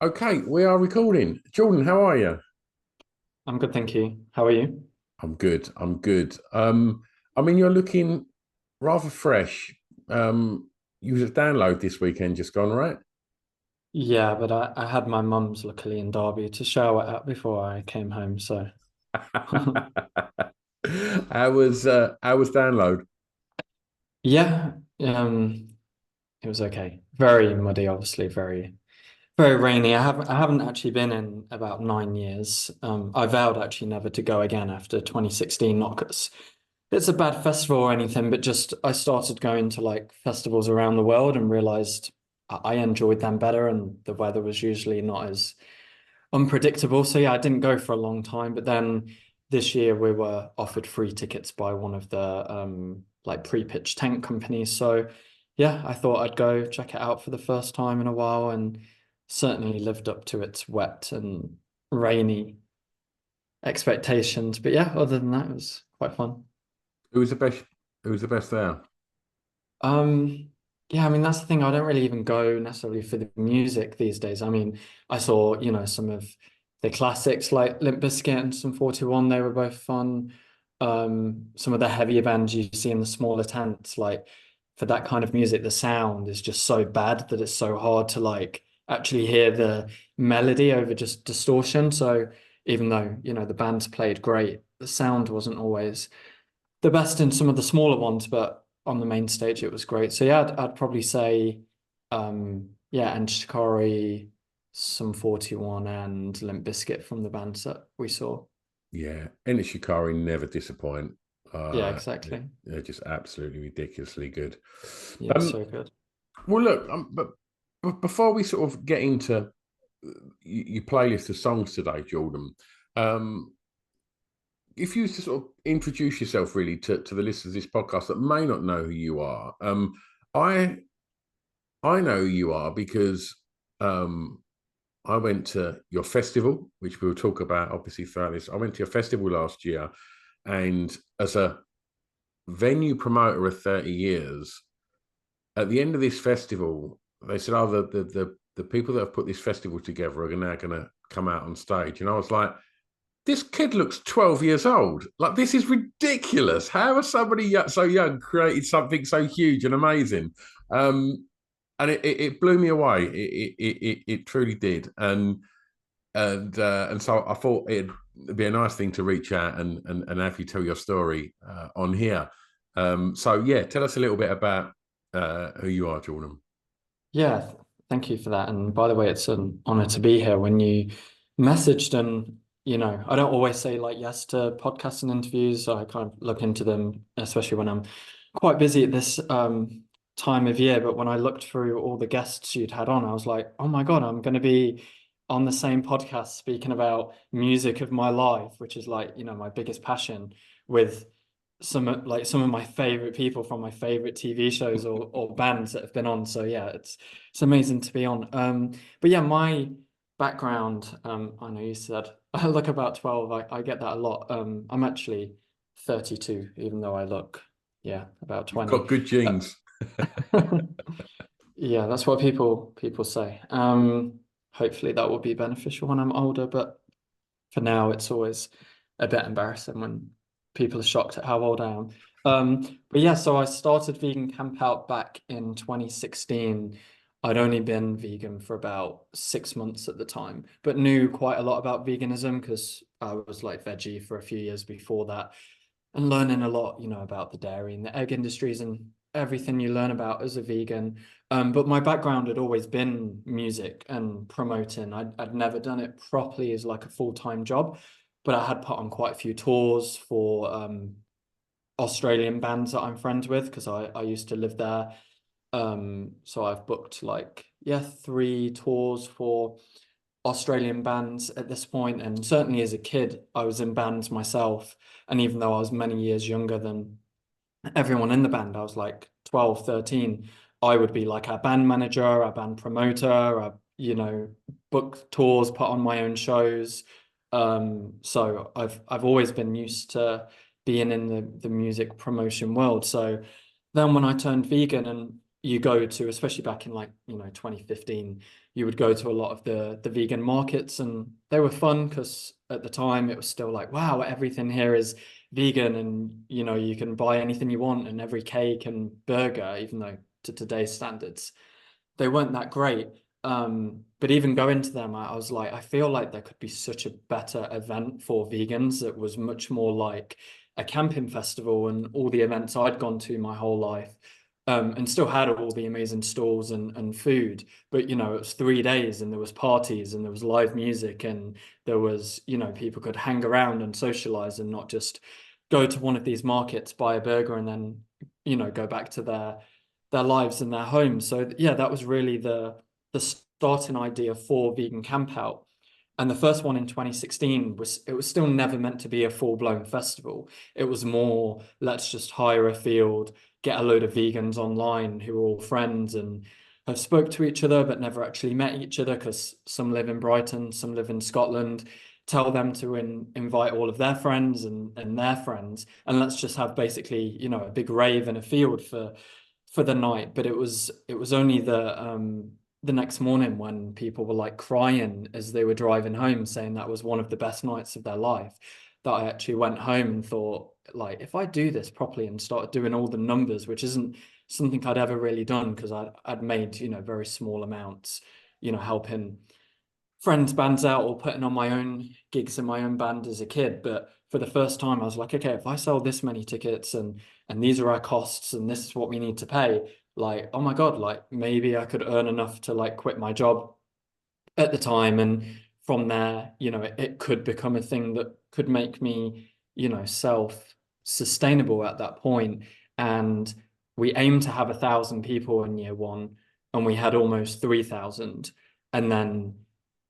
Okay, we are recording. Jordan, how are you? I'm good, thank you. How are you? I'm good. I'm good. You're looking rather fresh. You was at download this weekend, just gone, right? Yeah, but I had my mum's luckily in Derby to shower at before I came home, so How was download? yeah, it was okay. Very muddy, obviously, very rainy. I haven't actually been in about 9 years. I vowed actually never to go again after 2016, not because it's a bad festival or anything, but just I started going to like festivals around the world and realized I enjoyed them better, and the weather was usually not as unpredictable. So yeah, I didn't go for a long time, but then this year we were offered free tickets by one of the like pre-pitch tent companies. So yeah, I thought I'd go check it out for the first time in a while and certainly lived up to its wet and rainy expectations. But yeah, other than that, it was quite fun. Who was the best? Who was the best there? Um, yeah, I mean that's the thing. I don't really even go necessarily for the music these days. I mean, I saw, some of the classics like Limp Bizkit and some 41, they were both fun. Some of the heavier bands you see in the smaller tents, like for that kind of music, the sound is just so bad that it's so hard to like actually hear the melody over just distortion. So even though, the bands played great, the sound wasn't always the best in some of the smaller ones, but on the main stage it was great. So yeah, I'd probably say yeah, and Shikari, some 41 and Limp Bizkit from the bands that we saw. Yeah, and Shikari never disappoint. Yeah, They're, exactly. they're just absolutely ridiculously good. Yeah, Um, so good. well, look, but before we sort of get into your playlist of songs today, Jordan, um, if you was to sort of introduce yourself really to the listeners of this podcast that may not know who you are, I I know who you are because um, I went to your festival, which we'll talk about obviously throughout this. I went to your festival last year, and as a venue promoter of 30 years, at the end of this festival, they said, "Oh, the people that have put this festival together are now going to come out on stage," and I was like, this kid looks 12 years old. Like, this is ridiculous. How has somebody so young created something so huge and amazing? Um, and it blew me away. It truly did. And so I thought it'd be a nice thing to reach out and have you tell your story on here. So yeah, tell us a little bit about who you are, Jordan. Yeah, thank you for that. And by the way, it's an honor to be here. When you messaged and, I don't always say like yes to podcasts and interviews. So I kind of look into them, especially when I'm quite busy at this time of year. But when I looked through all the guests you'd had on, I was like, oh my God, I'm going to be on the same podcast speaking about music of my life, which is like, my biggest passion with some of my favorite people from my favorite TV shows or bands that have been on. So yeah, it's amazing to be on. But yeah, my background, I know you said I look about 12. I get that a lot. I'm actually 32, even though I look, yeah, about You've 20. got good Uh, genes. yeah, that's what people say. Hopefully that will be beneficial when I'm older, but for now, it's always a bit embarrassing when people are shocked at how old I am. But yeah, so I started Vegan Camp Out back in 2016. I'd only been vegan for about 6 months at the time, but knew quite a lot about veganism because I was like veggie for a few years before that and learning a lot, about the dairy and the egg industries and everything you learn about as a vegan. But my background had always been music and promoting. I'd never done it properly as like a full-time job, but I had put on quite a few tours for Australian bands that I'm friends with because I used to live there. So I've booked like, yeah, 3 tours for Australian bands at this point, and certainly as a kid, I was in bands myself. And even though I was many years younger than everyone in the band, I was like 12, 13, I would be like our band manager, our band promoter, book tours, put on my own shows. So I've always been used to being in the music promotion world. So then when I turned vegan and you go to, especially back in like, 2015, you would go to a lot of the vegan markets, and they were fun because at the time it was still like, wow, everything here is vegan, and you can buy anything you want, and every cake and burger, even though to today's standards they weren't that great. But even going to them, I was like, I feel like there could be such a better event for vegans that was much more like a camping festival and all the events I'd gone to my whole life. And still had all the amazing stalls and food, but it was 3 days, and there was parties, and there was live music, and there was, people could hang around and socialize, and not just go to one of these markets, buy a burger, and then go back to their lives and their homes. So yeah, that was really the starting idea for Vegan Camp Out. And the first one in 2016 was still never meant to be a full-blown festival. It was more, let's just hire a field, get a load of vegans online who are all friends and have spoke to each other but never actually met each other, because some live in Brighton, some live in Scotland. Tell them to invite all of their friends and their friends, and let's just have basically, a big rave in a field for the night. But it was only the next morning when people were like crying as they were driving home, saying that was one of the best nights of their life, that I actually went home and thought, like, if I do this properly and start doing all the numbers, which isn't something I'd ever really done, because I'd made, very small amounts, helping friends' bands out or putting on my own gigs in my own band as a kid. But for the first time, I was like, okay, if I sell this many tickets, and these are our costs, and this is what we need to pay, like, oh my God, like maybe I could earn enough to like quit my job at the time. And from there, it could become a thing that could make me, self-sustainable at that point. And we aimed to have 1,000 people in year one, and we had almost 3,000. And then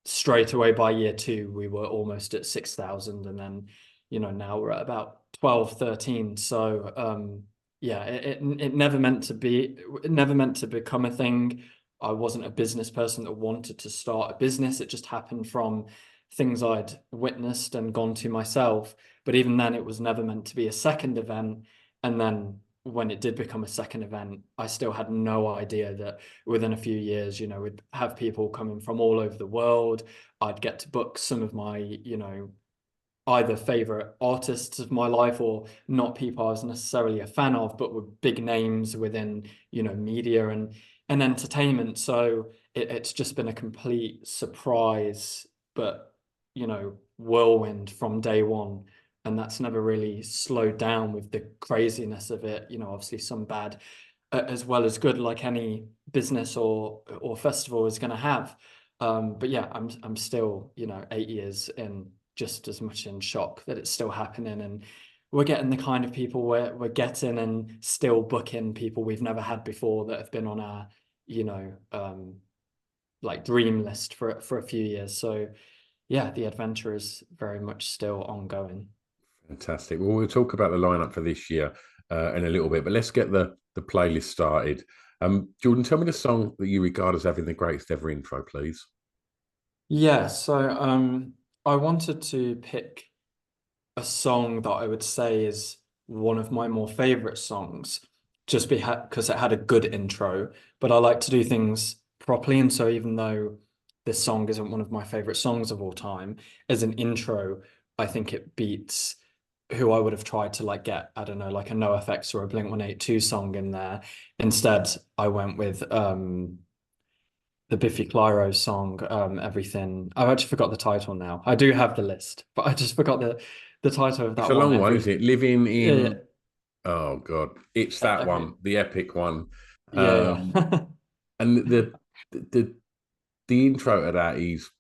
straight away by year two, we were almost at 6,000. And then, now we're at about 12, 13. So yeah, it never meant to be, it never meant to become a thing. I wasn't a business person that wanted to start a business. It just happened from things I'd witnessed and gone to myself. But even then, it was never meant to be a second event. And then when it did become a second event, I still had no idea that within a few years, we'd have people coming from all over the world. I'd get to book some of my, either favorite artists of my life, or not people I was necessarily a fan of, but were big names within, media and entertainment. So it's just been a complete surprise, but, whirlwind from day one. And that's never really slowed down with the craziness of it. Obviously some bad as well as good, like any business or festival is going to have. But yeah, I'm still, 8 years in, just as much in shock that it's still happening, and we're getting the kind of people we're getting, and still booking people we've never had before that have been on our, like dream list for a few years. So yeah, the adventure is very much still ongoing. Fantastic. Well, we'll talk about the lineup for this year in a little bit, but let's get the playlist started. Jordan, tell me the song that you regard as having the greatest ever intro, please. Yeah, so I wanted to pick a song that I would say is one of my more favorite songs, just because it had a good intro. But I like to do things properly, and so even though this song isn't one of my favorite songs of all time, as an intro, I think it beats who I would have tried to like get, I don't know, like a NoFX or a Blink-182 song in there. Instead, I went with the Biffy Clyro song, Everything. I've actually forgot the title now. I do have the list, but I just forgot the title of It's that a one. long one, isn't it? Living Yeah, in, oh God, it's that okay, one, the epic one. yeah, Um, yeah. and the the intro to that is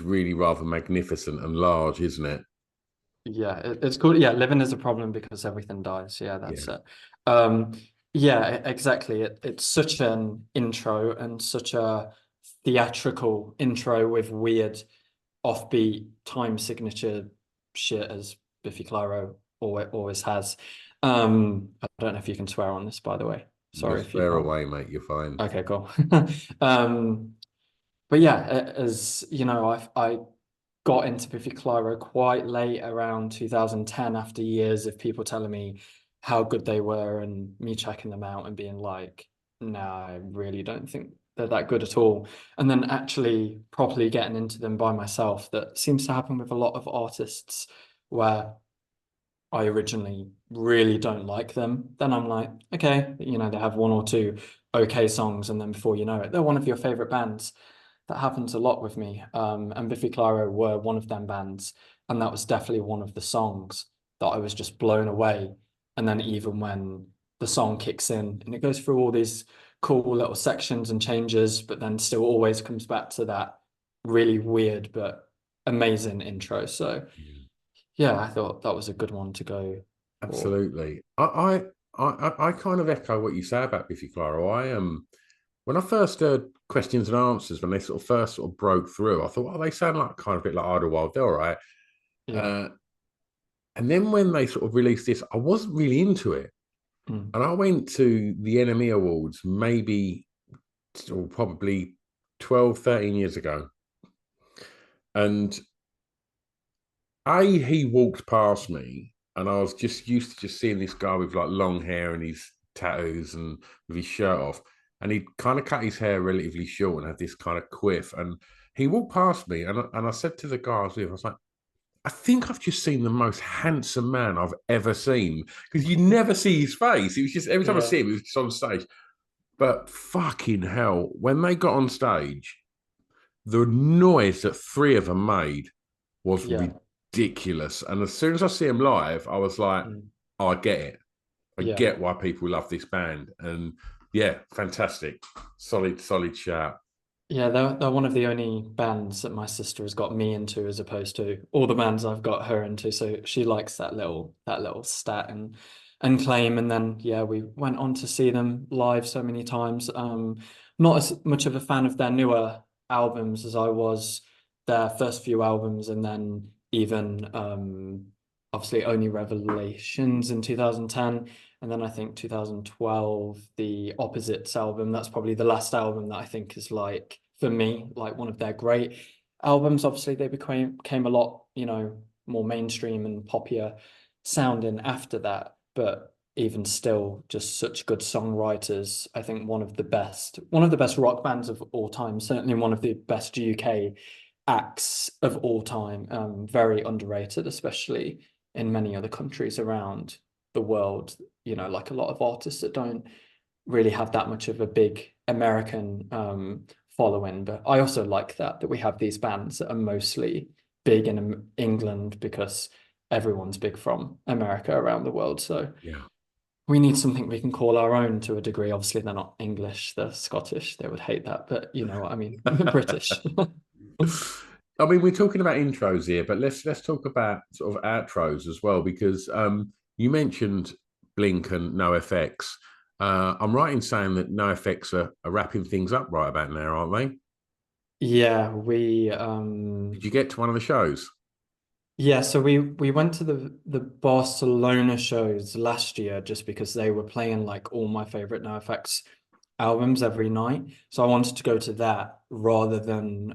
really rather magnificent and large, isn't it? Yeah, it's called, yeah, living is a problem because everything dies. Yeah, Yeah. that's it. Um, yeah, exactly. It's such an intro, and such a theatrical intro with weird offbeat time signature shit, as Biffy Clyro always has. I don't know if you can swear on this, by the way. You Sorry if you swear can't. away, mate. You're fine. Okay, cool. Um, but yeah, as you know, I got into Biffy Clyro quite late, around 2010, after years of people telling me how good they were and me checking them out and being like, no, I really don't think they're that good at all. And then actually properly getting into them by myself, that seems to happen with a lot of artists where I originally really don't like them. Then I'm like, okay, you know, they have one or two okay songs, and then before you know it, they're one of your favorite bands. That happens a lot with me. And Biffy Clyro were one of them bands, and that was definitely one of the songs that I was just blown away. And then even when the song kicks in and it goes through all these cool little sections and changes, but then still always comes back to that really weird but amazing intro. So yeah, I thought that was a good one to go for. Absolutely. I kind of echo what you say about Biffy Clyro. When I first heard questions and answers, when they sort of first sort of broke through, I thought, oh, they sound like kind of a bit like Idlewild. They're all right. Yeah. Uh, and then when they sort of released this, I wasn't really into it. Mm. And I went to the NME Awards maybe or probably 12, 13 years ago. And he walked past me, and I was just used to just seeing this guy with like long hair and his tattoos and with his shirt off. And he'd kind of cut his hair relatively short and had this kind of quiff. And he walked past me, and I said to the guy I was with, I was like, I think I've just seen the most handsome man I've ever seen, because you never see his face. It was just every time I Yeah. see him, it was just on stage. But fucking hell, when they got on stage, the noise that three of them made was Yeah. ridiculous. And as soon as I see him live, I was like, Mm. oh, I get it. I Yeah. get why people love this band. And yeah, fantastic. Solid, solid shout. Yeah, they're one of the only bands that my sister has got me into, as opposed to all the bands I've got her into. So she likes that little stat and claim. And then yeah, we went on to see them live so many times. Not as much of a fan of their newer albums as I was their first few albums, and then even obviously Only Revelations in 2010. And then I think 2012, the Opposites album, that's probably the last album that I think is like, for me, like one of their great albums. Obviously, they became a lot, more mainstream and popular sounding after that. But even still, just such good songwriters. I think one of the best rock bands of all time, certainly one of the best UK acts of all time. Very underrated, especially in many other countries around the world, like a lot of artists that don't really have that much of a big American following. But I also like that we have these bands that are mostly big in England, because everyone's big from America around the world. So Yeah. we need something we can call our own to a degree. Obviously, they're not English, they're Scottish. They would hate that, but you know what I mean. British. I mean, we're talking about intros here, but let's talk about sort of outros as well, because you mentioned Blink and NoFX. I'm right in saying that NoFX are wrapping things up right about now, aren't they? Yeah, we Did you get to one of the shows? yeah, so we went to the Barcelona shows last year just because they were playing like all my favorite NoFX albums every night. So I wanted to go to that rather than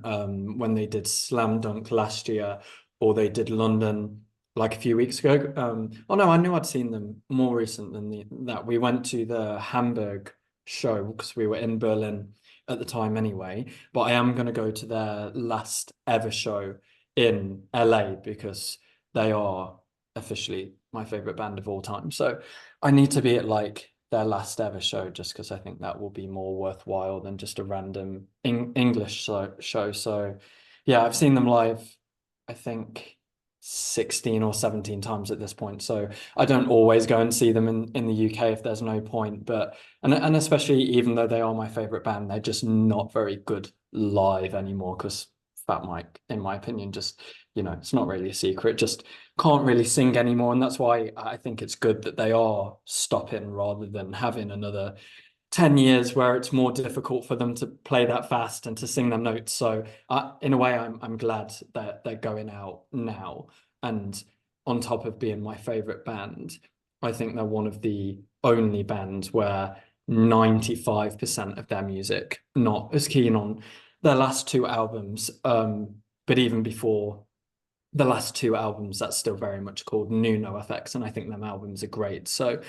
when they did Slam Dunk last year, or they did London like a few weeks ago. Oh no, I knew I'd seen them more recent than that. We went to the Hamburg show because we were in Berlin at the time anyway. But I am going to go to their last ever show in LA because they are officially my favorite band of all time. So I need to be at like their last ever show just because I think that will be more worthwhile than just a random English show. So yeah, I've seen them live, I think 16 or 17 times at this point. So I don't always go and see them in the UK if there's no point. But and especially even though they are my favorite band, they're just not very good live anymore because Fat Mike, in my opinion, just, it's not really a secret, just can't really sing anymore. And that's why I think it's good that they are stopping rather than having another 10 years where it's more difficult for them to play that fast and to sing their notes. So in a way, I'm glad that they're going out now. And on top of being my favorite band, I think they're one of the only bands where 95% of their music not as keen on their last two albums. But even before the last two albums, that's still very much called New NoFX, and I think them albums are great. So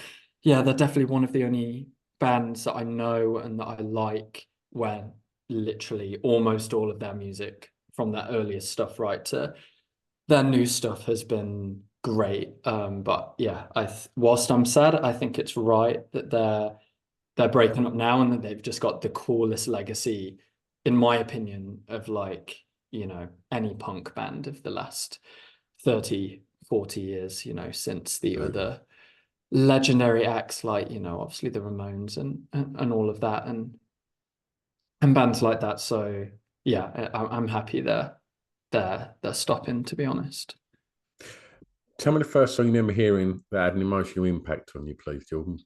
yeah, they're definitely one of the only bands that I know and that I like, where literally almost all of their music from their earliest stuff right to their new stuff has been great. But yeah, whilst I'm sad, I think it's right that they're breaking up now and that they've just got the coolest legacy, in my opinion, of like, any punk band of the last 30, 40 years, since the other legendary acts like, obviously the Ramones and all of that and bands like that. So yeah, I'm happy they're stopping, to be honest. Tell me the first song you remember hearing that had an emotional impact on you, please, Jordan.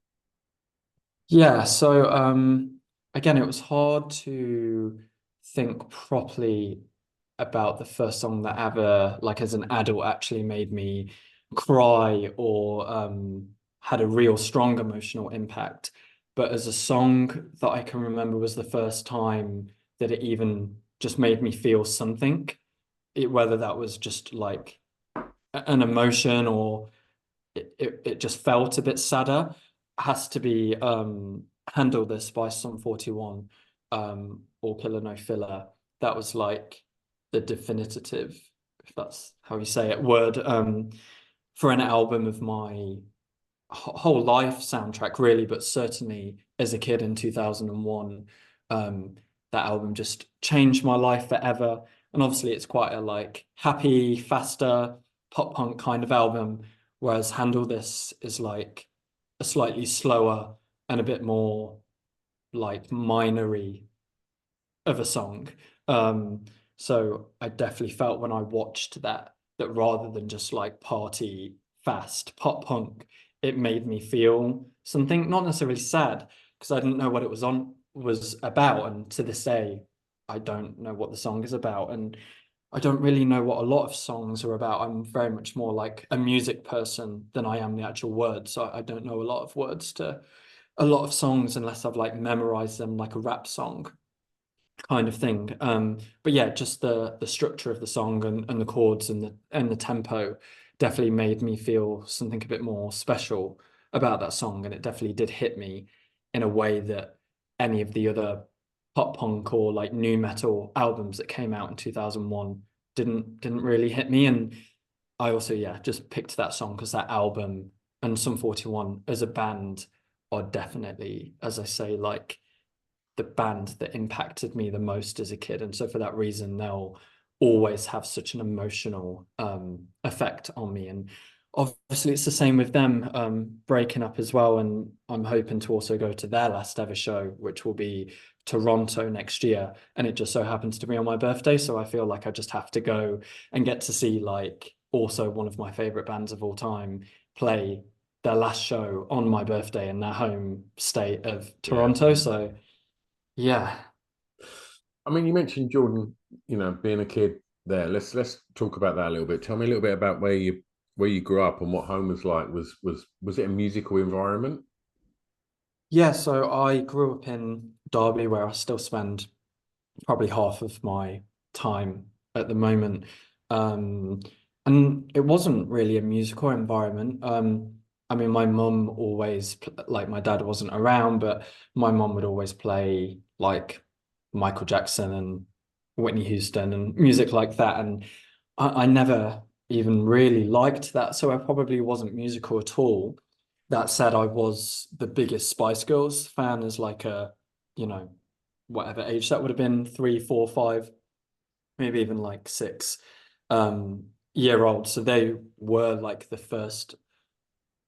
Yeah, so again, it was hard to think properly about the first song that ever, like as an adult, actually made me cry or had a real strong emotional impact. But as a song that I can remember was the first time that it even just made me feel something, whether that was just like an emotion or it just felt a bit sadder, has to be Handle This by Sum 41, or Killer No Filler. That was like the definitive, if that's how you say it, word for an album of my whole life soundtrack, really, but certainly as a kid in 2001, that album just changed my life forever. And obviously it's quite a like happy, faster pop punk kind of album, whereas Handle This is like a slightly slower and a bit more like minory of a song. Um, so I definitely felt when I watched that rather than just like party fast pop punk, it made me feel something, not necessarily sad, because I didn't know what it was about. And to this day, I don't know what the song is about. And I don't really know what a lot of songs are about. I'm very much more like a music person than I am the actual words. So I don't know a lot of words to a lot of songs unless I've like memorized them like a rap song kind of thing. But yeah, just the structure of the song and the chords and the tempo definitely made me feel something a bit more special about that song, and it definitely did hit me in a way that any of the other pop punk or like new metal albums that came out in 2001 didn't really hit me. And I also, yeah, just picked that song because that album and Sum 41 as a band are definitely, as I say, like the band that impacted me the most as a kid. And so for that reason, they'll always have such an emotional effect on me. And obviously it's the same with them breaking up as well. And I'm hoping to also go to their last ever show, which will be Toronto next year. And it just so happens to be on my birthday. So I feel like I just have to go and get to see like also one of my favorite bands of all time play their last show on my birthday in their home state of Yeah. Toronto. So yeah. I mean, you mentioned Jordan, being a kid there. Let's talk about that a little bit. Tell me a little bit about where you grew up and what home was like. Was it a musical environment? Yeah, so I grew up in Derby where I still spend probably half of my time at the moment. Um, and it wasn't really a musical environment. I mean, my mum always, like, my dad wasn't around, but my mum would always play like Michael Jackson and Whitney Houston and music like that. And I never even really liked that. So I probably wasn't musical at all. That said, I was the biggest Spice Girls fan as like you know, whatever age that would have been, 3, 4, 5, maybe even like 6 year old. So they were like the first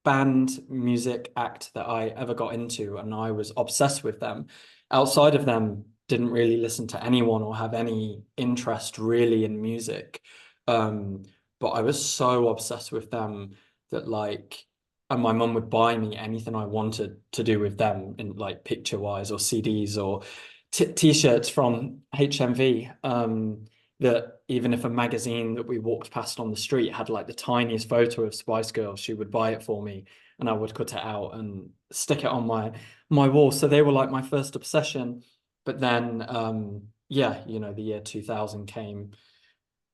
band music act that I ever got into, and I was obsessed with them. Outside of them, didn't really listen to anyone or have any interest really in music. Um, but I was so obsessed with them that like, and my mum would buy me anything I wanted to do with them in like picture wise or CDs or t-shirts from HMV. That even if a magazine that we walked past on the street had like the tiniest photo of Spice Girls, she would buy it for me and I would cut it out and stick it on my wall. So they were like my first obsession. But then yeah, the year 2000 came,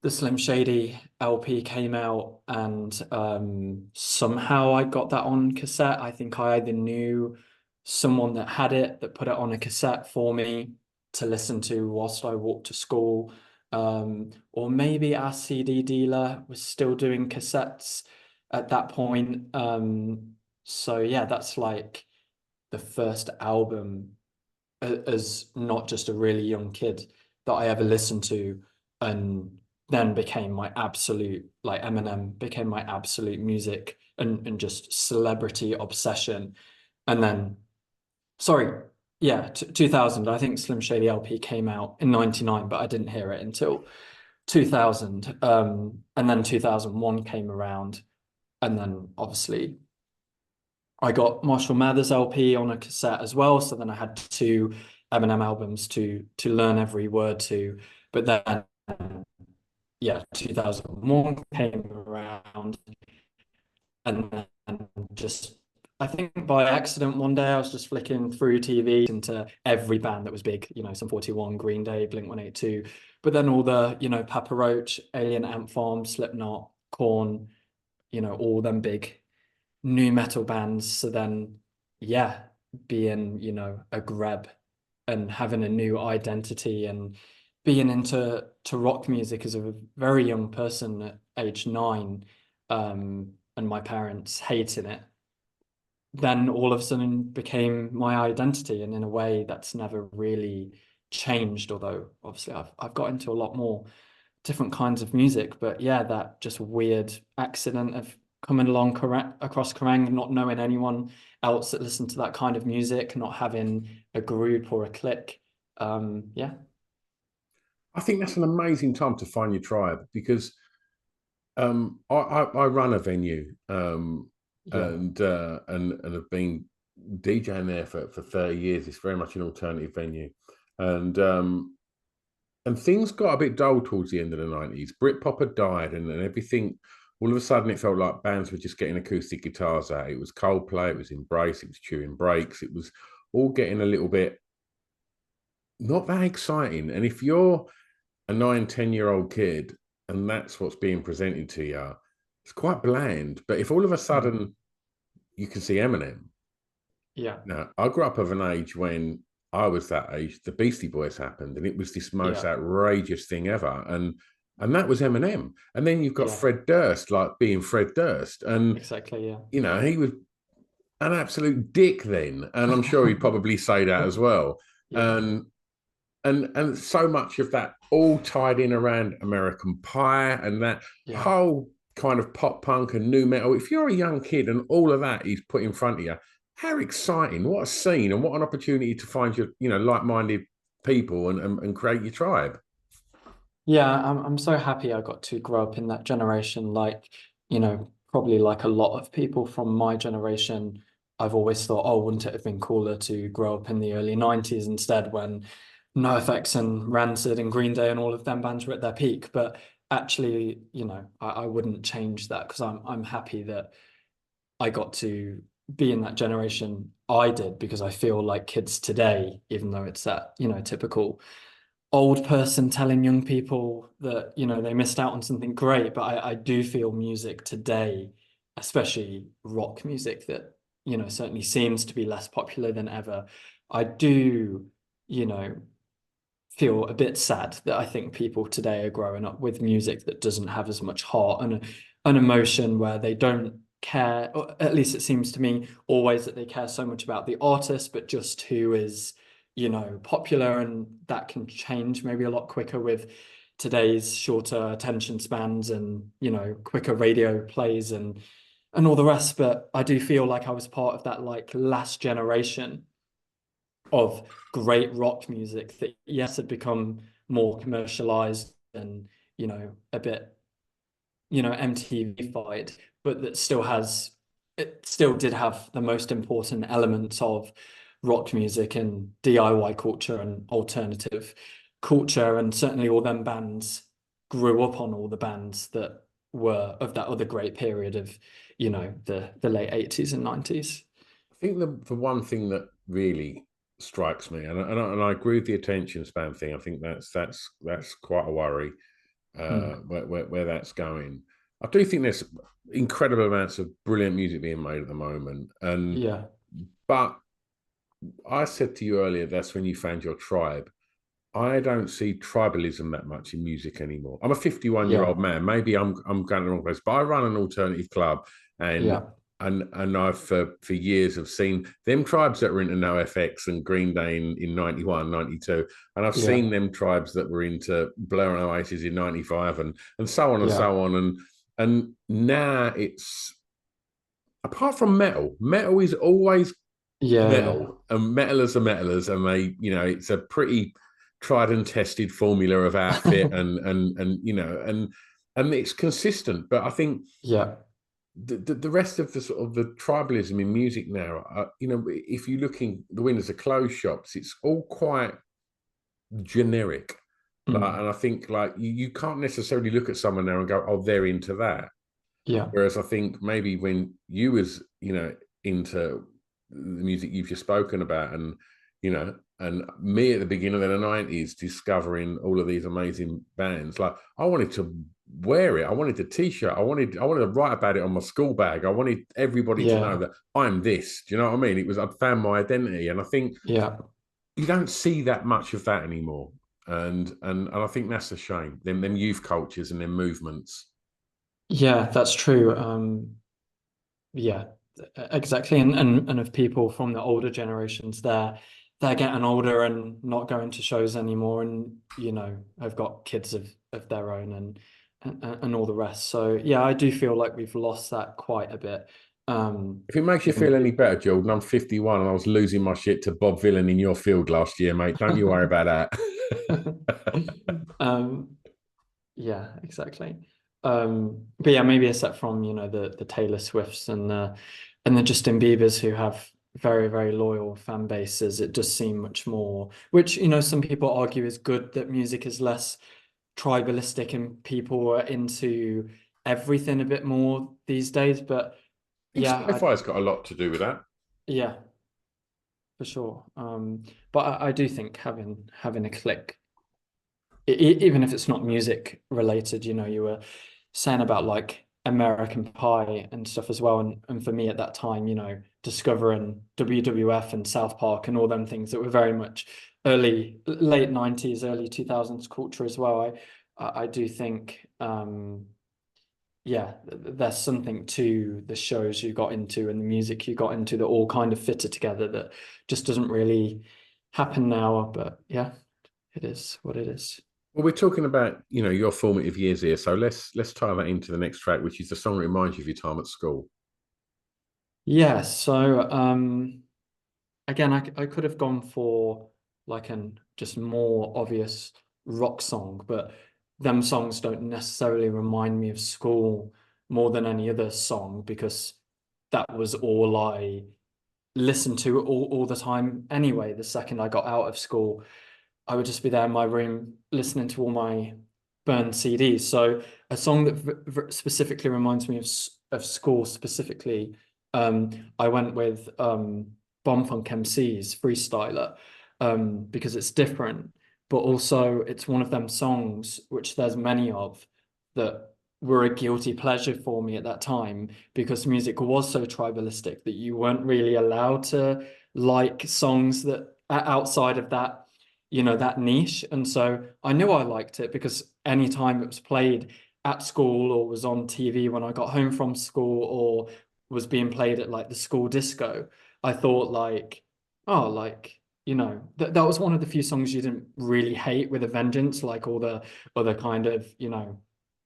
the Slim Shady LP came out, and somehow I got that on cassette. I think I either knew someone that had it, that put it on a cassette for me to listen to whilst I walked to school. Or maybe our CD dealer was still doing cassettes at that point. So yeah, that's like the first album as not just a really young kid that I ever listened to, and then became my absolute, like Eminem became my absolute music and just celebrity obsession. And then, sorry, yeah, 2000, I think Slim Shady LP came out in 99, but I didn't hear it until 2000. And then 2001 came around, and then obviously I got Marshall Mathers LP on a cassette as well. So then I had two Eminem albums to learn every word to. But then, yeah, 2001 came around, and then just, I think by accident one day I was just flicking through TV into every band that was big, some 41, Green Day, Blink-182, but then all the, Papa Roach, Alien Ant Farm, Slipknot, Korn, all them big new metal bands. So then, yeah, being, a greb and having a new identity and being into rock music as a very young person at age 9, and my parents hating it, then all of a sudden became my identity, and in a way that's never really changed. Although obviously I've got into a lot more different kinds of music, but yeah, that just weird accident of coming along across Kerrang, not knowing anyone else that listened to that kind of music, not having a group or a clique. Yeah. I think that's an amazing time to find your tribe because I run a venue Yeah. and have been DJing there for 30 years. It's very much an alternative venue. And things got a bit dull towards the end of the 90s. Britpop had died, and everything, all of a sudden, it felt like bands were just getting acoustic guitars out. It was Coldplay, it was Embrace, it was Chewing Breaks. It was all getting a little bit not that exciting. And if you're a 9, 10-year-old kid and that's what's being presented to you, it's quite bland. But if all of a sudden you can see Eminem, Yeah. now, I grew up of an age when I was that age, the Beastie Boys happened, and it was this most Yeah. outrageous thing ever. And that was Eminem. And then you've got Yeah. Fred Durst, like being Fred Durst. And, Exactly. Yeah. he was an absolute dick then. And I'm sure he'd probably say that as well. Yeah. And and so much of that all tied in around American Pie and that Yeah. whole kind of pop punk and new metal. If you're a young kid and all of that is put in front of you, how exciting! What a scene and what an opportunity to find your like-minded people and create your tribe. Yeah, I'm so happy I got to grow up in that generation. Like, probably like a lot of people from my generation, I've always thought, oh, wouldn't it have been cooler to grow up in the early 90s instead, when NoFX and Rancid and Green Day and all of them bands were at their peak. But actually, I wouldn't change that, because I'm happy that I got to be in that generation I did, because I feel like kids today, even though it's that, typical old person telling young people that, they missed out on something great. But I do feel music today, especially rock music, that, certainly seems to be less popular than ever. I do, you know, feel a bit sad that I think people today are growing up with music that doesn't have as much heart and an emotion, where they don't care, or at least it seems to me always, that they care so much about the artist, but just who is, popular. And that can change maybe a lot quicker with today's shorter attention spans and, quicker radio plays and all the rest. But I do feel like I was part of that, like, last generation of great rock music that, yes, had become more commercialized and, a bit, MTV-fied, but that still has, it still did have the most important elements of rock music and DIY culture and alternative culture. And certainly all them bands grew up on all the bands that were of that other great period of, the late 80s and 90s. I think the one thing that really strikes me, and I agree with the attention span thing. I think that's quite a worry Mm. where that's going. I do think there's incredible amounts of brilliant music being made at the moment, and Yeah. but I said to you earlier, that's when you found your tribe. I don't see tribalism that much in music anymore. I'm a 51-year-old Yeah, man. Maybe I'm going the wrong place, but I run an alternative club, and yeah, I've for years have seen them tribes that were into NoFX and Green Day in 91, 92. And I've yeah, seen them tribes that were into Blur and Oasis in 95 and so on and yeah, so on. And now it's, apart from metal, metal is always yeah, yeah, metal, and metalers are metalers, and they, it's a pretty tried and tested formula of outfit, and it's consistent. But I think yeah, the rest of the sort of the tribalism in music now, if you're looking the windows of clothes shops, it's all quite generic. Like, mm, and I think like you can't necessarily look at someone now and go, oh, they're into that. yeah, Whereas I think maybe when you was, into the music you've just spoken about, and me at the beginning of the 90s discovering all of these amazing bands, like I wanted to wear it. I wanted the t-shirt. I wanted to write about it on my school bag. I wanted everybody to know yeah, that I'm this. Do you know what I mean? I'd found my identity. And I think yeah. you don't see that much of that anymore. And I think that's a shame. Them youth cultures and them movements. Yeah, that's true. Yeah, exactly. And of people from the older generations, they're getting older and not going to shows anymore, and have got kids of their own and all the rest. So yeah, I do feel like we've lost that quite a bit. If it makes you In feel any better, Jordan, I'm 51 and I was losing my shit to Bob Vylan in your field last year, mate. Don't you worry about that. um, yeah, exactly. But yeah, maybe except from, the Taylor Swifts and the Justin Biebers who have very, very loyal fan bases, it does seem much more, which, some people argue is good that music is less tribalistic and people are into everything a bit more these days. But I think yeah, Spotify's got a lot to do with that. yeah, for sure. But I do think having a click, even if it's not music related, you were saying about like American Pie and stuff as well. And for me at that time, discovering WWF and South Park and all them things that were very much late 90s, early 2000s culture as well. I do think, yeah, there's something to the shows you got into and the music you got into that all kind of fitted together that just doesn't really happen now. But yeah, it is what it is. Well, we're talking about, your formative years here. So let's tie that into the next track, which is the song that reminds you of your time at school. Yeah, so again, I could have gone for like an just more obvious rock song, but them songs don't necessarily remind me of school more than any other song because that was all I listened to all the time anyway. The second I got out of school, I would just be there in my room listening to all my burned CDs. So a song that specifically reminds me of school specifically, I went with Bomb Funk MC's Freestyler, because it's different, but also it's one of them songs which there's many of that were a guilty pleasure for me at that time because music was so tribalistic that you weren't really allowed to like songs that are outside of that, that niche. And so I knew I liked it because anytime it was played at school or was on TV when I got home from school or was being played at like the school disco, I thought like, oh, like, that was one of the few songs you didn't really hate with a vengeance, like all the other kind of,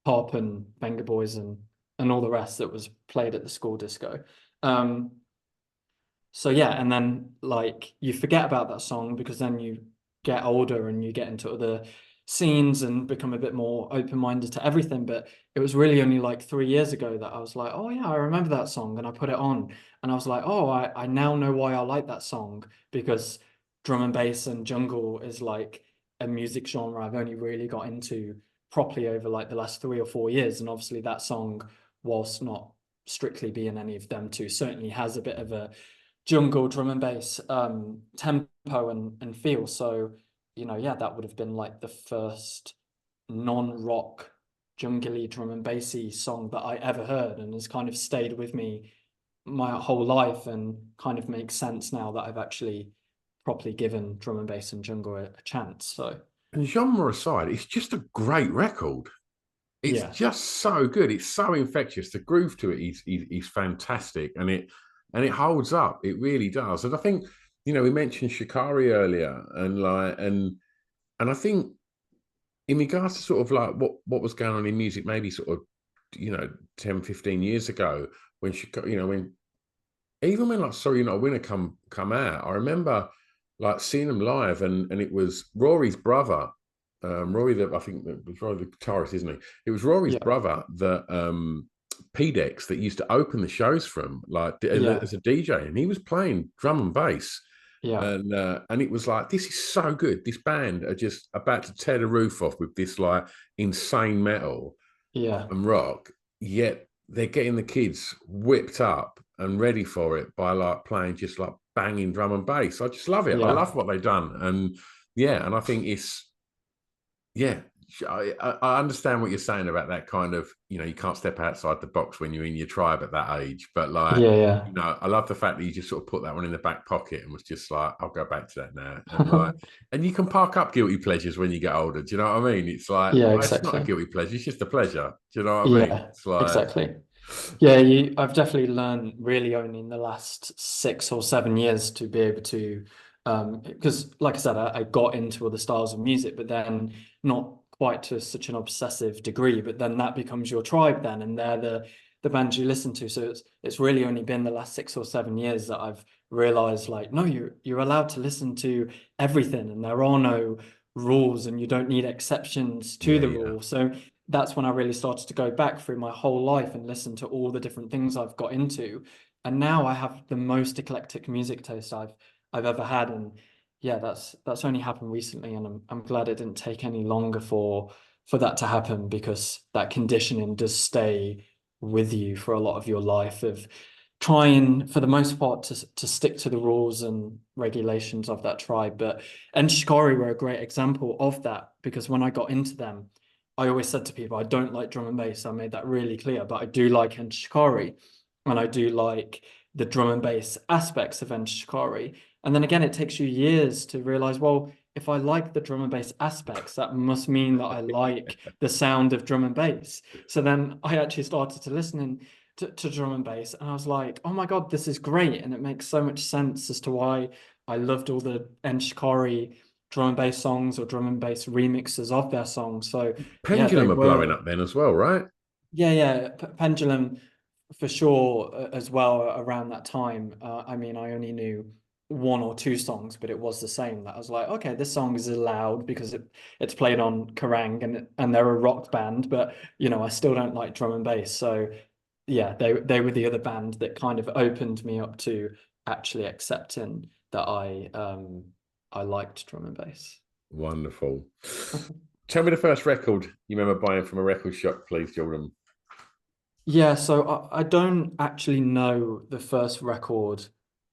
pop and Banger Boys and all the rest that was played at the school disco. Um, so yeah, and then like you forget about that song because then you get older and you get into other scenes and become a bit more open-minded to everything. But it was really only like 3 years ago that I was like, oh yeah, I remember that song, and I put it on and I was like, oh, I now know why I like that song because drum and bass and jungle is like a music genre I've only really got into properly over like the last 3 or 4 years. And obviously that song, whilst not strictly being any of them two, certainly has a bit of a jungle drum and bass tempo and feel. So, yeah, that would have been like the first non-rock jungly drum and bassy song that I ever heard and has kind of stayed with me my whole life and kind of makes sense now that I've actually properly given drum and bass and jungle a chance. So And genre aside, it's just a great record. It's yeah, just so good. It's so infectious. The groove to it is fantastic, and it holds up. It really does. And I think, we mentioned Shikari earlier, and I think in regards to sort of like what was going on in music, maybe sort of 10, 15 years ago, when Shikari, when even when like Sorry You're Not a Winner come out, I remember like seeing them live, and it was Rory's brother, Rory, that I think that was Rory the guitarist, isn't he? It was Rory's yeah, brother that PDEX that used to open the shows from, like yeah, as a DJ, and he was playing drum and bass. yeah, And it was like, this is so good. This band are just about to tear the roof off with this like insane metal yeah, and rock, yet they're getting the kids whipped up and ready for it by like playing just like banging drum and bass. I just love it. I yeah. love what they've done. And yeah, and I think yeah, I understand what you're saying about that kind of, you can't step outside the box when you're in your tribe at that age. But like, Yeah, yeah. I love the fact that you just sort of put that one in the back pocket and was just like, I'll go back to that now. And like, and you can park up guilty pleasures when you get older. Do you know what I mean? It's like, Yeah, it's not a exactly. guilty pleasure. It's just a pleasure. Do you know what I mean? Yeah, It's like, exactly. Yeah, I've definitely learned really only in the last 6 or 7 years to be able to, because like I said, I got into other styles of music, but then not quite to such an obsessive degree. But then that becomes your tribe then, and they're the bands you listen to. So it's really only been the last 6 or 7 years that I've realized like, no, you're allowed to listen to everything, and there are no rules, and you don't need exceptions to yeah, the yeah. rule. So that's when I really started to go back through my whole life and listen to all the different things I've got into. And now I have the most eclectic music taste I've ever had. And yeah, that's only happened recently, and I'm glad it didn't take any longer for that to happen, because that conditioning does stay with you for a lot of your life of trying for the most part to stick to the rules and regulations of that tribe. But and Shikari were a great example of that, because when I got into them, I always said to people, I don't like drum and bass. I made that really clear, but I do like Shikari, and I do like the drum and bass aspects of Shikari. And then again, it takes you years to realize, well, if I like the drum and bass aspects, that must mean that I like the sound of drum and bass. So then I actually started to listen to drum and bass, and I was like, oh my God, this is great. And it makes so much sense as to why I loved all the Shikari drum and bass songs or drum and bass remixes of their songs. So yeah, they Pendulum are blowing were, up then as well, right? yeah, Pendulum for sure as well around that time. I mean, I only knew one or two songs, but it was the same. That I was like, okay, this song is allowed because it's played on Kerrang, and they're a rock band, but I still don't like drum and bass. So yeah, they were the other band that kind of opened me up to actually accepting that I liked drum and bass. Wonderful. Tell me the first record you remember buying from a record shop, please, Jordan. Yeah, so I don't actually know the first record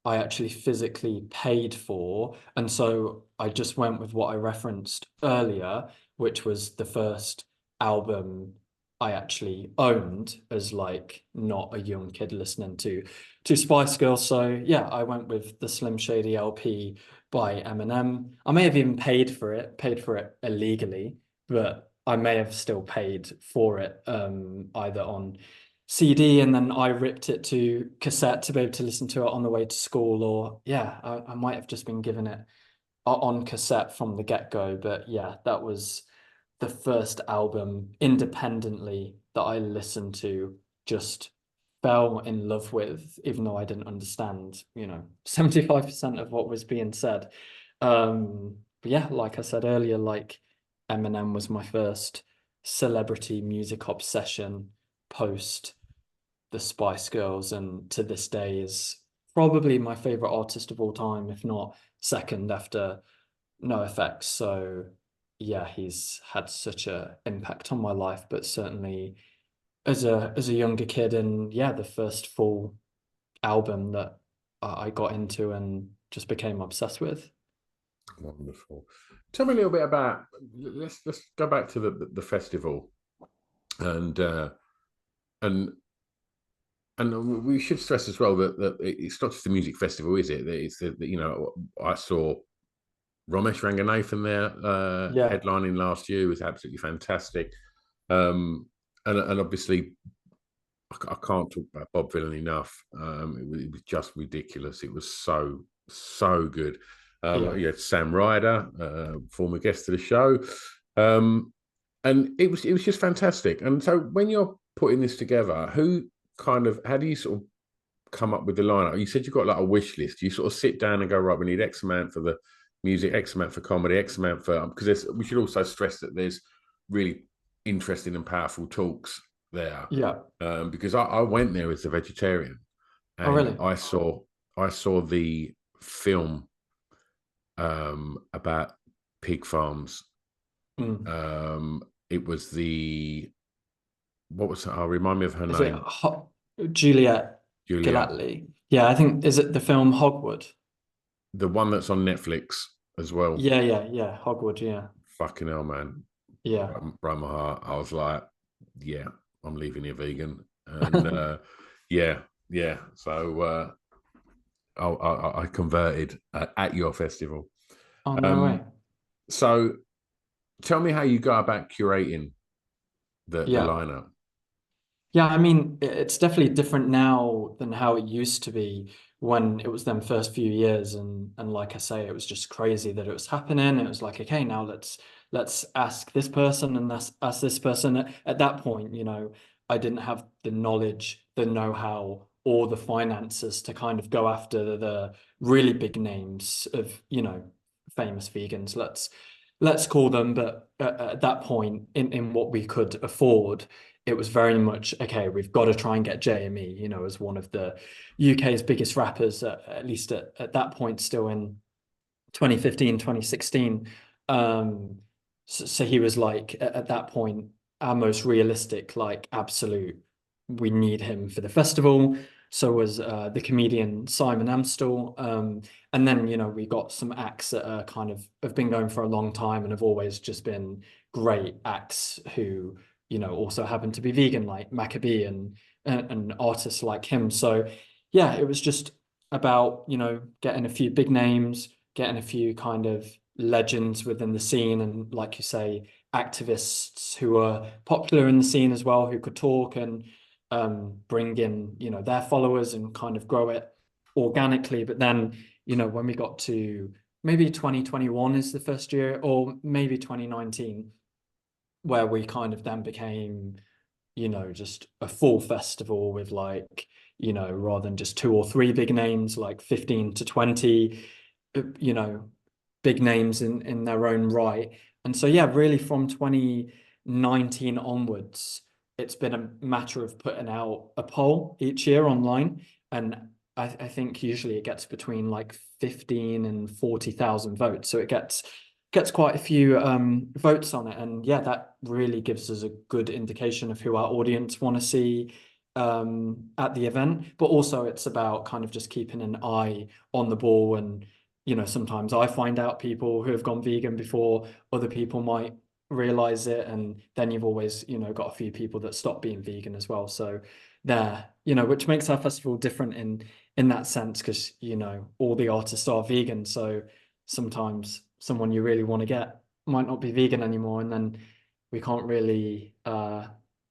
I actually physically paid for. And so I just went with what I referenced earlier, which was the first album I actually owned as like not a young kid listening to Spice Girls. So yeah, I went with the Slim Shady LP by Eminem. I may have even paid for it illegally, but I may have still paid for it either on CD, and then I ripped it to cassette to be able to listen to it on the way to school, or yeah, I might have just been given it on cassette from the get-go. But yeah, that was the first album independently that I listened to, just fell in love with, even though I didn't understand, 75% of what was being said. But yeah, like I said earlier, like Eminem was my first celebrity music obsession post the Spice Girls, and to this day is probably my favorite artist of all time, if not second after No Effects. So yeah, he's had such a impact on my life, but certainly as a younger kid, and yeah, the first full album that I got into and just became obsessed with. Wonderful. Tell me a little bit about. Let's go back to the festival and and And we should stress as well that it's not just a music festival, is it? It's you know, I saw Ramesh Ranganathan there Yeah, headlining last year. It was absolutely fantastic. And obviously I can't talk about Bob Dylan enough. It was just ridiculous. It was so good. yeah. You had Sam Ryder, former guest of the show, um, and it was just fantastic. And so when you're putting this together, how do you sort of come up with the lineup? You said you've got like a wish list. You sort of sit down and go, right, we need X amount for the music, X amount for comedy, X amount for because we should also stress that there's really interesting and powerful talks there. Yeah. Because I went there as a vegetarian Oh, and really? I saw the film about pig farms. Mm. It was what was I'll remind me of her Is it name, Juliet Julia, Galatly? Yeah, I think, is it the film Hogwood? the one that's on Netflix as well. Yeah, yeah, yeah. Hogwood, yeah. Fucking hell, man. Yeah. Broke my heart. I was like, yeah, I'm leaving here vegan. And yeah, yeah. So I converted at your festival. Oh, no way. Um, so tell me how you go about curating the Yeah. lineup. Yeah, I mean, it's definitely different now than how it used to be when it was them first few years, and like I say, it was just crazy that it was happening. It was like, okay, now let's ask this person and let's ask this person. At that point, I didn't have the knowledge, the know-how, or the finances to kind of go after the really big names of, famous vegans. Let's call them, but at that point, in what we could afford, it was very much, okay, we've got to try and get JME, as one of the UK's biggest rappers, at least at that point, still in 2015, 2016. So he was like, at that point, our most realistic, like, absolute, we need him for the festival. So was the comedian Simon Amstel. And then, we got some acts that are kind of have been going for a long time and have always just been great acts who, also happen to be vegan, like Maccabee and artists like him. So yeah, it was just about, getting a few big names, getting a few kind of legends within the scene, and like you say, activists who are popular in the scene as well, who could talk and bring in, their followers and kind of grow it organically. But then, when we got to maybe 2021 is the first year, or maybe 2019, where we kind of then became, just a full festival with like, rather than just two or three big names, like 15 to 20, you know, big names in their own right. And so, yeah, really from 2019 onwards, it's been a matter of putting out a poll each year online. And I think usually it gets between like 15 and 40,000 votes. So it gets quite a few votes on it. And yeah, that really gives us a good indication of who our audience want to see at the event. But also it's about kind of just keeping an eye on the ball. And, sometimes I find out people who have gone vegan before other people might realize it. And then you've always, got a few people that stop being vegan as well. So there, which makes our festival different in that sense, because, all the artists are vegan. So sometimes someone you really want to get might not be vegan anymore, and then we can't really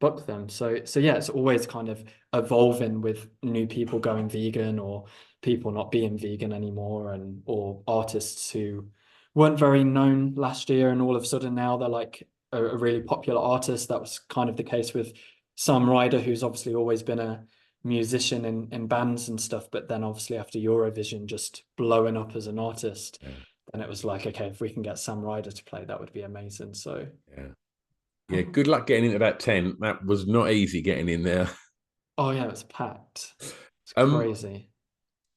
book them. So yeah, it's always kind of evolving with new people going vegan, or people not being vegan anymore, and or artists who weren't very known last year and all of a sudden now they're like a really popular artist. That was kind of the case with Sam Ryder, who's obviously always been a musician in bands and stuff, but then obviously after Eurovision just blowing up as an artist, Yeah, and it was like, okay, if we can get Sam Ryder to play, that would be amazing. So yeah, yeah. Good luck getting into that tent. That was not easy getting in there. oh yeah, it's packed. It's Um, crazy.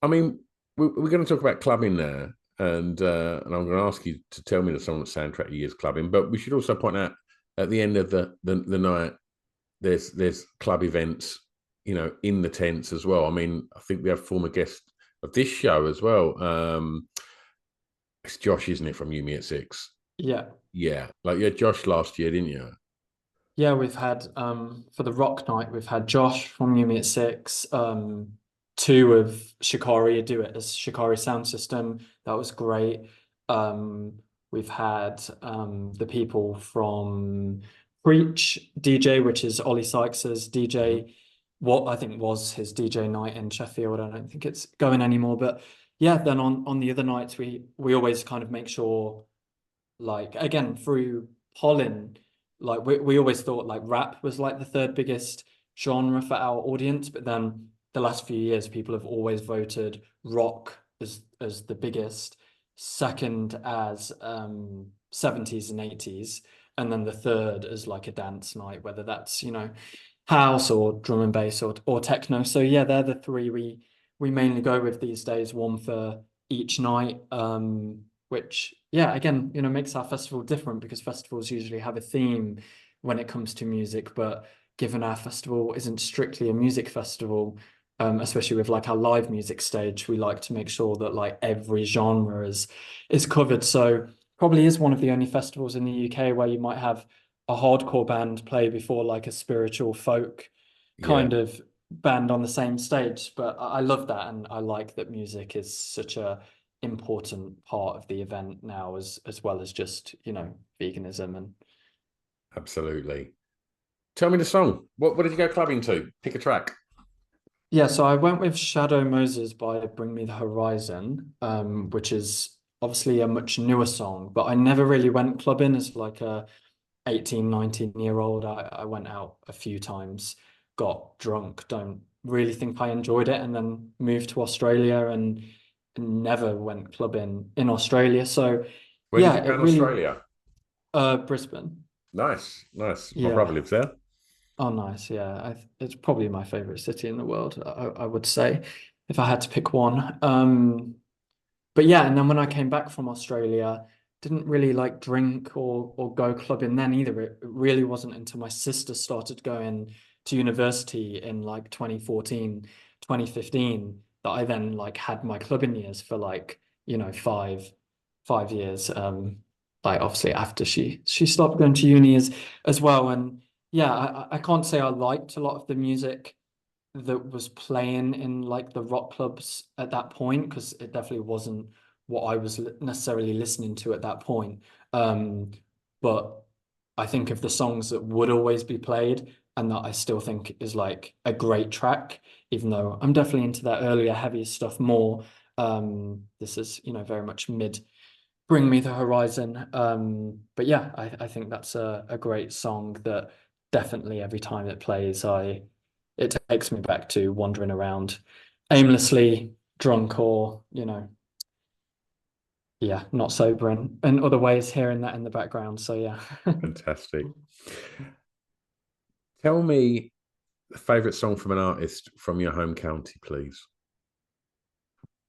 I mean, we're going to talk about clubbing now, and I'm going to ask you to tell me the song that soundtrack you is clubbing. But we should also point out at the end of the night, there's club events, in the tents as well. I mean, I think we have former guest of this show as well. It's Josh, isn't it, from You Me at Six? Yeah. Yeah, like you had Josh last year, didn't you? Yeah, we've had for the rock night, we've had Josh from New Me at Six, two of Shikari do it as Shikari Sound System. That was great. We've had the people from Preach DJ, which is Ollie Sykes's Mhm. DJ, what I think was his DJ night in Sheffield. I don't think it's going anymore. But yeah, then on the other nights we always kind of make sure, like, again, through pollen, like we always thought like rap was like the third biggest genre for our audience, but then the last few years people have always voted rock as the biggest, second as 70s and 80s, and then the third as like a dance night, whether that's, house or drum and bass or techno. So yeah, they're the three we mainly go with these days, one for each night. Which, yeah, again, makes our festival different because festivals usually have a theme when it comes to music, but given our festival isn't strictly a music festival, especially with like our live music stage, we like to make sure that like every genre is covered. So probably is one of the only festivals in the UK where you might have a hardcore band play before like a spiritual folk Yeah, kind of band on the same stage. But I love that, and I like that music is such a important part of the event now, as well as just, veganism. And absolutely. Tell me the song. What did you go clubbing to? Pick a track. yeah, so I went with Shadow Moses by Bring Me the Horizon, which is obviously a much newer song, but I never really went clubbing as like a 18, 19-year old. I went out a few times, got drunk, don't really think I enjoyed it, and then moved to Australia and never went clubbing in Australia. So Where did yeah, you go it in really Australia? Brisbane. Nice, nice. My brother Yeah. lives there. Oh, nice. Yeah. It's probably my favorite city in the world, I would say, if I had to pick one. But yeah, and then when I came back from Australia, didn't really like drink or go clubbing then either. It really wasn't until my sister started going to university in like 2014, 2015 that I then like had my clubbing years for like, five years. Like obviously after she stopped going to uni as well. And yeah, I can't say I liked a lot of the music that was playing in like the rock clubs at that point, because it definitely wasn't what I was necessarily listening to at that point. Um, but I think of the songs that would always be played and that I still think is like a great track, even though I'm definitely into that earlier, heavier stuff more. This is, very much mid Bring Me the Horizon. But yeah, I think that's a great song that definitely every time it plays, it takes me back to wandering around aimlessly, drunk or, yeah, not sober and other ways, hearing that in the background. So yeah. Fantastic. Tell me a favorite song from an artist from your home county, please.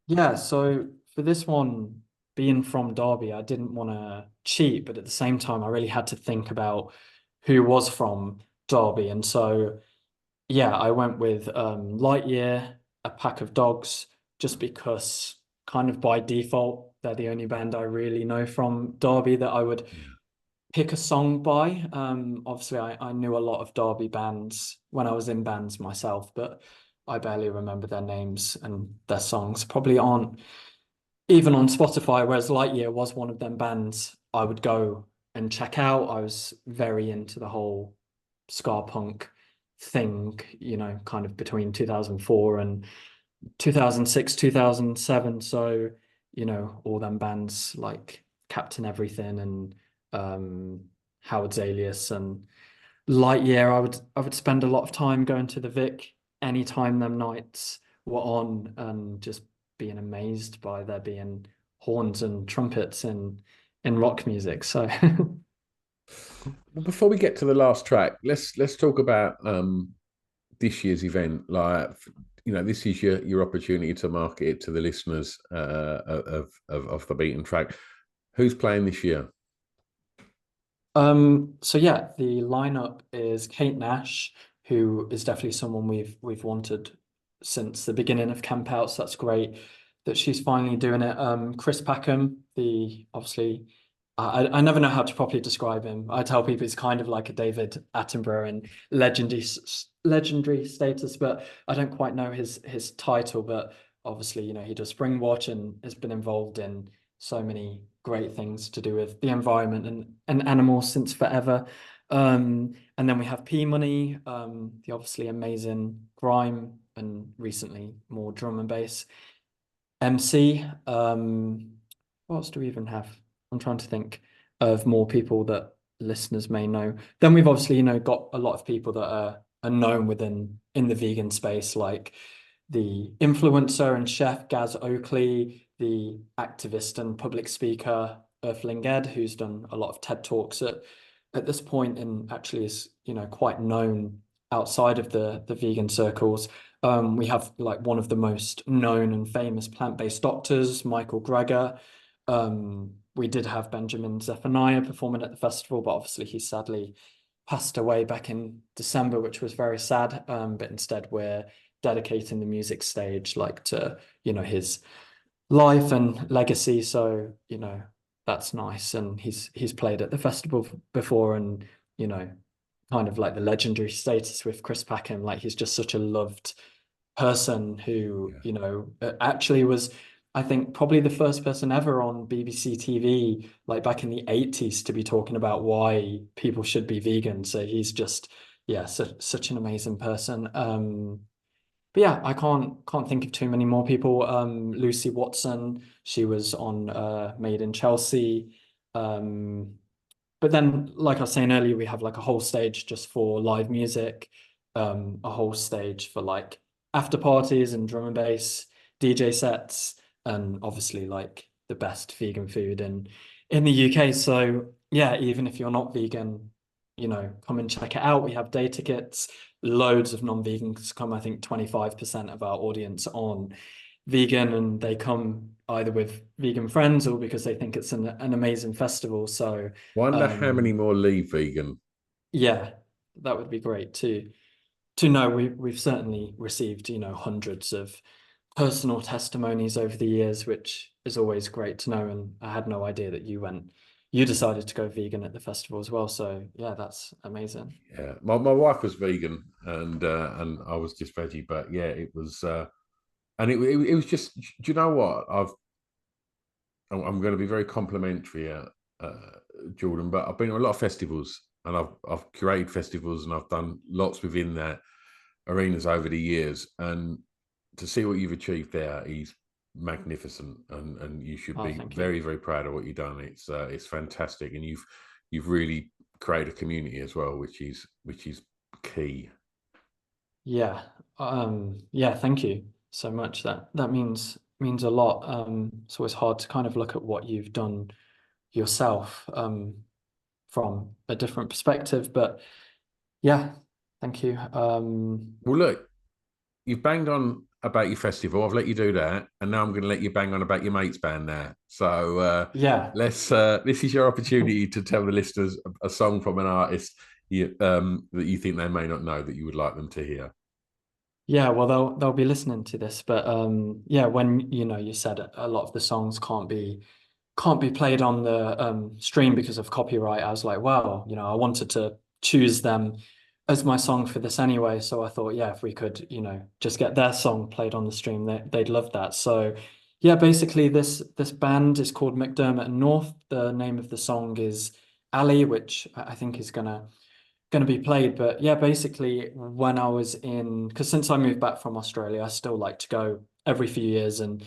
Yeah, so for this one, being from Derby, I didn't want to cheat, but at the same time, I really had to think about who was from Derby. And so yeah, I went with Lightyear, A Pack of Dogs, just because kind of by default, they're the only band I really know from Derby that I would Yeah. pick a song by. Obviously, I knew a lot of Derby bands when I was in bands myself, but I barely remember their names, and their songs probably aren't even on Spotify, whereas Lightyear was one of them bands I would go and check out. I was very into the whole ska punk thing, kind of between 2004 and 2006, 2007. So, all them bands like Captain Everything and Howard's Alias and Lightyear, I would spend a lot of time going to the Vic anytime them nights were on, and just being amazed by there being horns and trumpets in rock music. So Well, before we get to the last track, let's talk about this year's event. Like, this is your opportunity to market it to the listeners of the Beaten Track. Who's playing this year? so yeah, the lineup is Kate Nash, who is definitely someone we've wanted since the beginning of Camp Out. So that's great that she's finally doing it. Chris Packham, the obviously I never know how to properly describe him. I tell people he's kind of like a David Attenborough in legendary status, but I don't quite know his title. But obviously, you know, he does Springwatch and has been involved in so many great things to do with the environment and animals since forever. And then we have P Money, the obviously amazing grime and recently more drum and bass MC. What else do we even have? I'm trying to think of more people that listeners may know. Then we've obviously, you know, got a lot of people that are known within in the vegan space, like the influencer and chef Gaz Oakley, the activist and public speaker Earthling Ed, who's done a lot of TED Talks at this point and actually is, you know, quite known outside of the vegan circles. We have like one of the most known and famous plant-based doctors, Michael Greger. We did have Benjamin Zephaniah performing at the festival, but obviously he sadly passed away back in December, which was very sad. But instead we're dedicating the music stage like to, you know, his life and legacy. So, you know, that's nice. And he's played at the festival before and, you know, kind of like the legendary status with Chris Packham. Like he's just such a loved person who, Yeah. you know, actually was, I think, probably the first person ever on BBC TV, like back in the 80s, to be talking about why people should be vegan. So he's just, yeah, such an amazing person. But yeah, I can't think of too many more people. Lucy Watson, she was on Made in Chelsea. But then, like I was saying earlier, we have like a whole stage just for live music, a whole stage for like after parties and drum and bass, DJ sets, and obviously like the best vegan food in the UK. So yeah, even if you're not vegan, you know, come and check it out. We have day tickets, loads of non-vegans come. I think 25% of our audience on vegan, and they come either with vegan friends or because they think it's an amazing festival. So Wonder how many more leave vegan. yeah, that would be great to know. We've certainly received, you know, hundreds of personal testimonies over the years, which is always great to know. And I had no idea that you decided to go vegan at the festival as well. So yeah, that's amazing. Yeah, my wife was vegan and I was just veggie, but yeah, it was and it was just. Do you know what? I'm going to be very complimentary, Jordan, but I've been to a lot of festivals and I've curated festivals and I've done lots within that arenas over the years, and to see what you've achieved there is magnificent, and you should Oh, be thank you. very very proud of what you've done. It's fantastic, and you've really created a community as well, which is key. Yeah. Yeah, thank you so much. That means a lot. It's always hard to kind of look at what you've done yourself, from a different perspective. But yeah, thank you. Well, look, you've banged on about your festival. I've let you do that, and now I'm going to let you bang on about your mates band now. So Yeah. let's. This is your opportunity to tell the listeners a song from an artist that you think they may not know that you would like them to hear. Yeah, well they'll be listening to this, but yeah, when you know you said a lot of the songs can't be played on the stream because of copyright. I was like, well, you know, I wanted to choose them as my song for this anyway. So I thought, yeah, if we could, you know, just get their song played on the stream, they'd love that. So yeah, basically this band is called McDermott and North. The name of the song is Ali, which I think is gonna be played. But yeah, basically when I was in, because since I moved back from Australia, I still like to go every few years and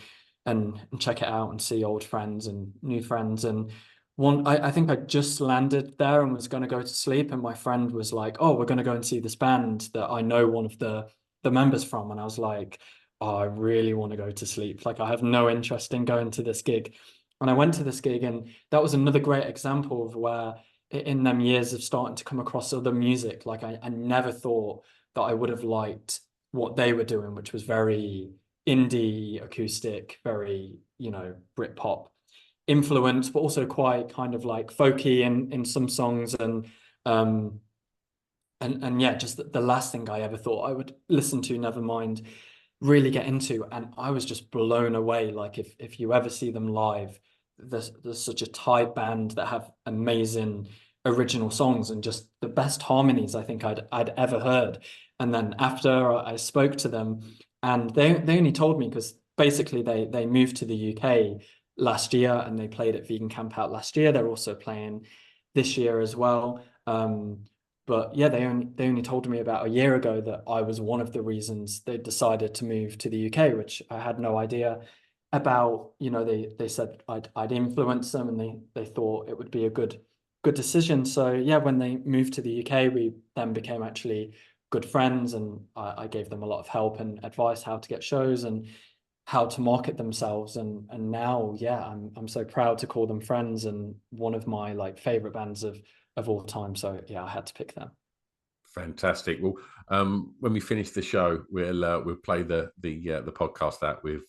check it out and see old friends and new friends. And I think I just landed there and was going to go to sleep, and my friend was like, "Oh, we're going to go and see this band that I know one of the members from." And I was like, "Oh, I really want to go to sleep. Like, I have no interest in going to this gig." And I went to this gig, and that was another great example of where in them years of starting to come across other music, like I never thought that I would have liked what they were doing, which was very indie acoustic, very, you know, Britpop influence, but also quite kind of like folky in some songs. Um and yeah, just the last thing I ever thought I would listen to, never mind really get into. And I was just blown away. Like if you ever see them live, there's such a tight band that have amazing original songs and just the best harmonies I think I'd ever heard. And then after I spoke to them, and they only told me because basically they moved to the UK last year and they played at Vegan Camp Out last year. They're also playing this year as well. But yeah, they only told me about a year ago that I was one of the reasons they decided to move to the UK, which I had no idea about. You know, they said I'd influence them, and they thought it would be a good decision. So yeah, when they moved to the UK, we then became actually good friends, and I gave them a lot of help and advice how to get shows and how to market themselves. And now, yeah, I'm so proud to call them friends and one of my like favorite bands of all time. So yeah, I had to pick them. Fantastic. Well, when we finish the show, we'll play the podcast out with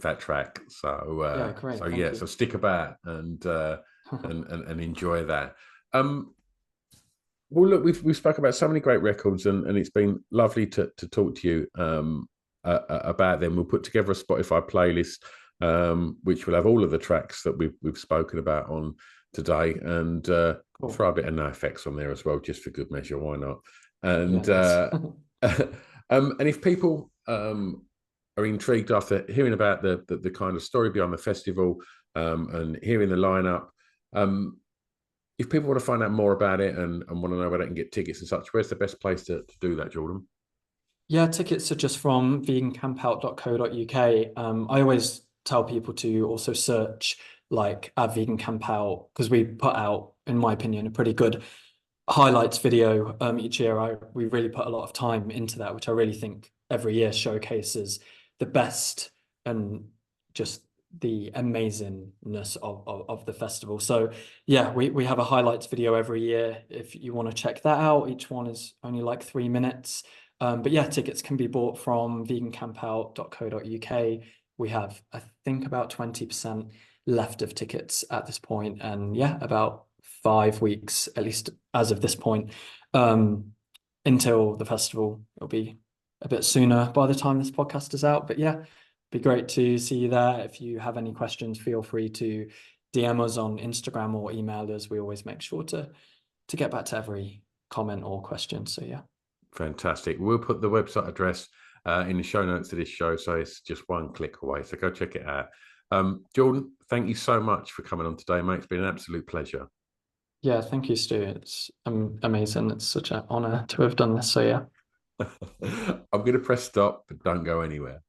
that track. Yeah, great. Thank So you. stick about and enjoy that. Well, look, we've spoken about so many great records, and it's been lovely to talk to you about them. We'll put together a Spotify playlist, which will have all of the tracks that we've spoken about on today, and Cool. throw a bit of no effects on there as well, just for good measure. Why not? Yeah, And nice. and if people are intrigued after hearing about the kind of story behind the festival, and hearing the lineup, if people want to find out more about it and want to know where they can get tickets and such, where's the best place to do that, Jordan? Yeah, tickets are just from vegancampout.co.uk. I always tell people to also search like at Vegan Camp Out, because we put out, in my opinion, a pretty good highlights video each year. We really put a lot of time into that, which I really think every year showcases the best and just the amazingness of the festival. So yeah, we have a highlights video every year. If you want to check that out, each one is only like 3 minutes. But yeah, tickets can be bought from vegancampout.co.uk. We have, I think, about 20% left of tickets at this point, and yeah, about 5 weeks, at least as of this point, until the festival. It'll be a bit sooner by the time this podcast is out. But yeah, be great to see you there. If you have any questions, feel free to DM us on Instagram or email us. We always make sure to get back to every comment or question. So yeah. Fantastic. We'll put the website address in the show notes of this show, so it's just one click away. So go check it out. Jordan, thank you so much for coming on today, mate. It's been an absolute pleasure. Yeah, thank you, Stu. It's amazing. It's such an honor to have done this. So yeah. I'm going to press stop, but don't go anywhere.